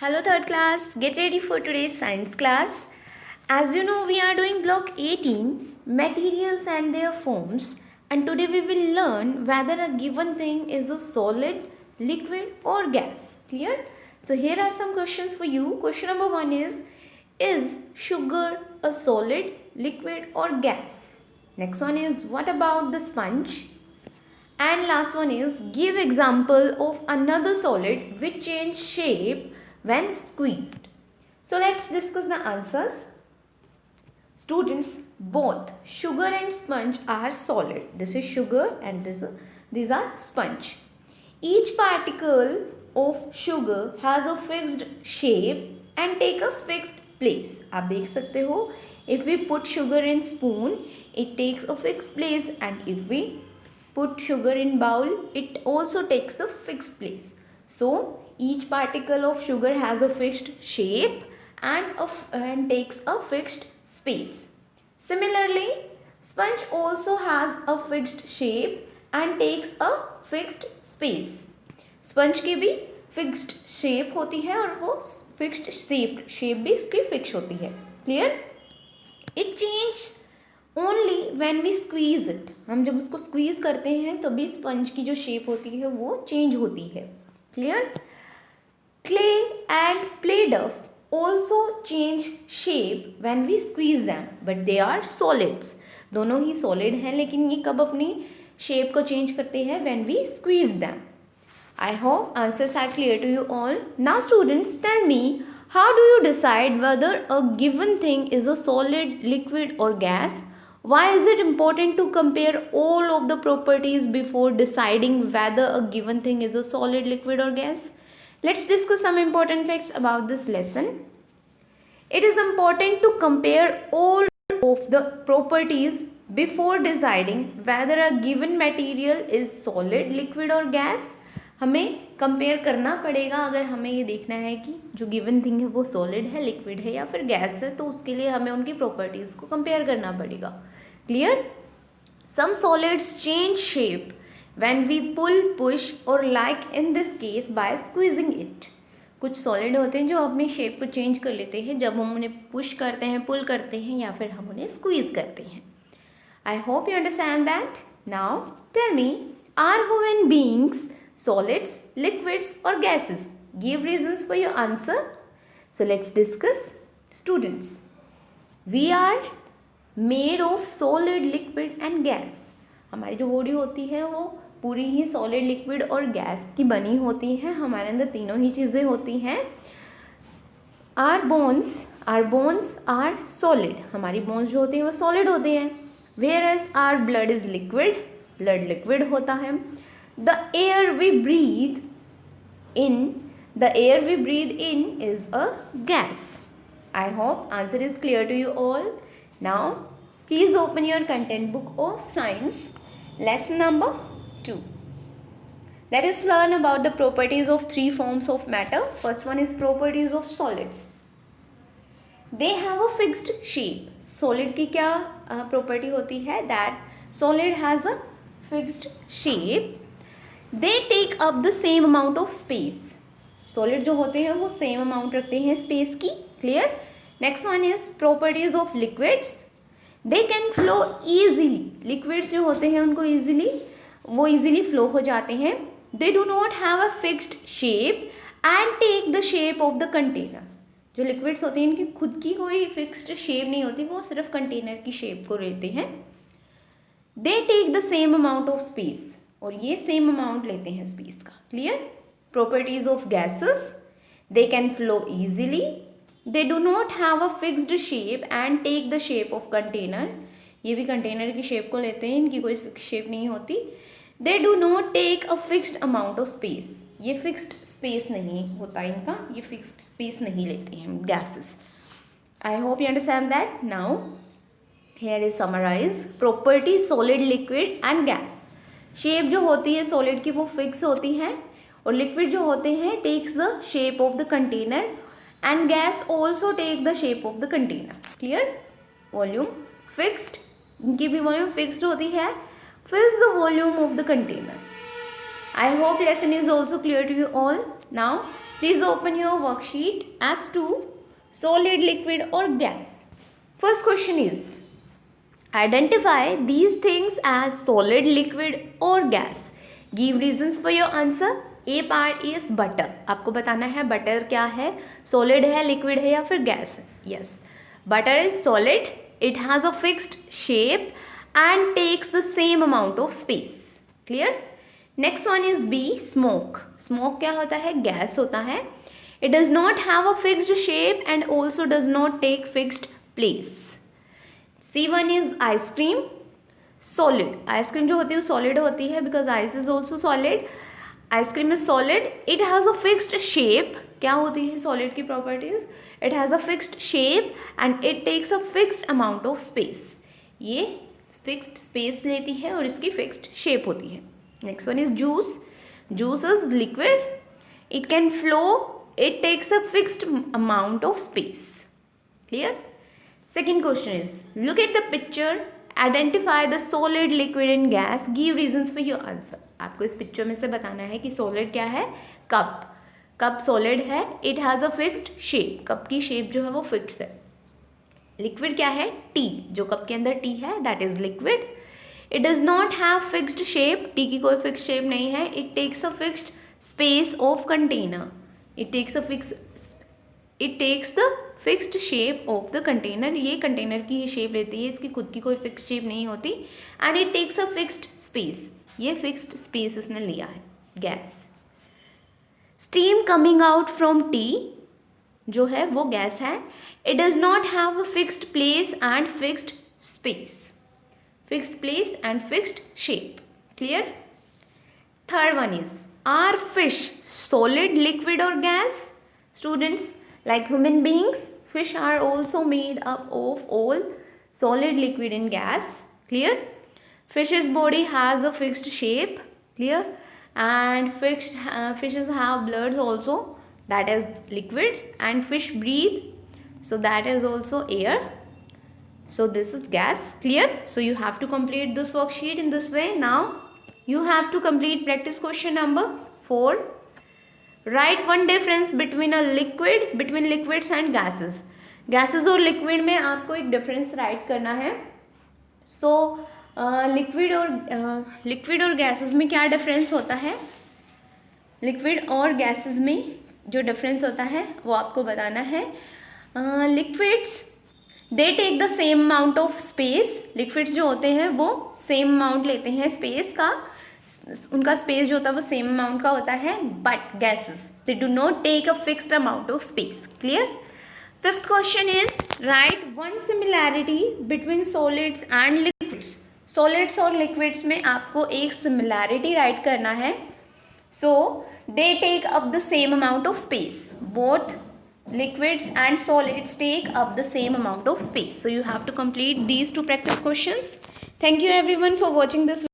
Hello third class, get ready for today's science class. As you know, we are doing block 18, materials and their forms, and today we will learn whether a given thing is a solid, liquid or gas. Clear? So here are some questions for you. Question number 1 is sugar a solid, liquid or gas? Next one is, what about the sponge? And last one is, give example of another solid which change shape when squeezed. So let's discuss the answers. Students, both sugar and sponge are solid. This is sugar and these are sponge. Each particle of sugar has a fixed shape and take a fixed place. आप देख सकते हो, if we put sugar in spoon, it takes a fixed place, and if we put sugar in bowl, it also takes the fixed place. So each particle of sugar has a fixed shape and takes a fixed space. Similarly, sponge also has a fixed shape and takes a fixed space. Sponge की भी fixed shape होती है और वो fixed shape भी इसकी fix होती है. Clear? It change only when we squeeze it. हम जब उसको स्क्वीज करते हैं तभी स्पंज की जो शेप होती है वो चेंज होती है. Clear? Clay and play dough also change shape when we squeeze them, but they are solids. दोनों ही सॉलिड हैं, लेकिन ये कब अपनी शेप को चेंज करते हैं? When we squeeze them. I hope answers are clear to you all. Now students, tell me, how do you decide whether a given thing is a solid, liquid or gas? Why is it important to compare all of the properties before deciding whether a given thing is a solid, liquid or gas? Let's discuss some important facts about this lesson. It is important to compare all of the properties before deciding whether a given material is solid, liquid or gas. हमें compare करना पड़ेगा अगर हमें ये देखना है कि जो गिवन थिंग है वो सॉलिड है, लिक्विड है या फिर गैस है, तो उसके लिए हमें उनकी प्रॉपर्टीज़ को कंपेयर करना पड़ेगा. Clear? Some solids change shape when we pull, push और like in this case by squeezing it. कुछ सॉलिड होते हैं जो अपनी शेप को चेंज कर लेते हैं जब हम उन्हें पुश करते हैं, पुल करते हैं या फिर हम उन्हें स्क्वीज करते हैं. I hope you understand that. Now tell me, are human beings solids, liquids or gases? Give reasons for your answer. So let's discuss. Students, we are made of solid, liquid and gas. हमारी जो body होती है वो पूरी ही solid, liquid और gas की बनी होती है. हमारे अंदर तीनों ही चीज़ें होती हैं. Our bones are solid. हमारी बोन्स जो होती हैं वो सॉलिड होती हैं. Whereas our blood is liquid. Blood liquid होता है. The air we breathe in is a gas. I hope answer is clear to you all. Now, please open your content book of science, lesson number 2. Let us learn about the properties of three forms of matter. First one is properties of solids. They have a fixed shape. Solid की क्या property होती है? That solid has a fixed shape. They take up the same amount of space. Solid जो होते हैं वो same amount रखते हैं space की. Clear? Next one is properties of liquids. They can flow easily. Liquids जो होते हैं उनको वो easily flow हो जाते हैं. They do not have a fixed shape and take the shape of the container. जो liquids होते हैं इनकी खुद की कोई fixed shape नहीं होती, वो सिर्फ container की shape को लेते हैं. They take the same amount of space. और ये सेम अमाउंट लेते हैं स्पेस का. Clear? Properties of gases. They can flow easily. They do not have a fixed shape and take the shape of container. ये भी container की shape को लेते हैं, इनकी कोई शेप नहीं होती. They do not take a fixed amount of space. ये फिक्स्ड स्पेस नहीं होता इनका, ये फिक्स्ड स्पेस नहीं लेते हैं gases. I hope you understand that. Now here is summarise property solid, liquid and gas. Shape जो होती है सॉलिड की वो फिक्स होती है और लिक्विड जो होते हैं takes the shape of the container and gas also take the shape of the container. Clear? Volume fixed, इनकी भी वॉल्यूम फिक्स्ड होती है. Fills the volume of the container. I hope lesson is also clear to you all. Now Please open your worksheet as to solid, liquid or gas. First question is, identify these things as solid, liquid or gas. Give reasons for your answer. A part is butter. आपको बताना है butter क्या है, solid है, liquid है या फिर gas है. Yes, butter is solid. It has a fixed shape and takes the same amount of space. Clear? Next one is B, smoke. Smoke क्या होता है? Gas होता है. It does not have a fixed shape and also does not take fixed place. C1 is ice cream. Solid. Ice cream जो होती है वो solid होती है because ice is also solid. Ice cream is solid. It has a fixed shape. क्या होती है solid की properties? It has a fixed shape and it takes a fixed amount of space. ये fixed space लेती है और इसकी fixed shape होती है. Next one is juice. Juice is liquid. It can flow. It takes a fixed amount of space. Clear? Second question is, look at the picture. Identify the solid, liquid and gas. Give reasons for your answer. आपको इस picture में से बताना है कि solid क्या है. Cup. Cup solid है. It has a fixed shape. Cup की shape जो है वो fixed है. Liquid क्या है? टी. जो कप के अंदर टी है that is liquid. It does not have fixed shape. T की कोई fixed shape नहीं है. It takes a fixed space of container. It takes the fixed shape of the container. ये container की ही shape लेती है, इसकी खुद की कोई fixed shape नहीं होती. And it takes a fixed space. ये fixed space इसने लिया है. Gas. Steam coming out from tea जो है वो gas है. It does not have a fixed place and fixed space. Fixed place and fixed shape. Clear? Third one is, are fish solid, liquid or gas? Students, like human beings, fish are also made up of all solid, liquid and gas. Clear? Fish's body has a fixed shape. Clear? And fishes have blood also, that is liquid, and fish breathe, so that is also air. So this is gas. Clear? So you have to complete this worksheet in this way. Now you have to complete practice question number 4. Write one difference between liquids and gases. Gases और liquid में आपको एक difference write करना है. So liquid और gases में क्या difference होता है? Liquid और gases में जो difference होता है वो आपको बताना है. Liquids they take the same amount of space. Liquids जो होते हैं वो same amount लेते हैं space का, उनका space जो होता है वो same amount का होता है. But gases they do not take a fixed amount of space. Clear? Fifth question is, write one similarity between solids and liquids. Solids और liquids में आपको एक similarity write करना है. So they take up the same amount of space. Both liquids and solids take up the same amount of space. So you have to complete these two practice questions. Thank you everyone for watching this video.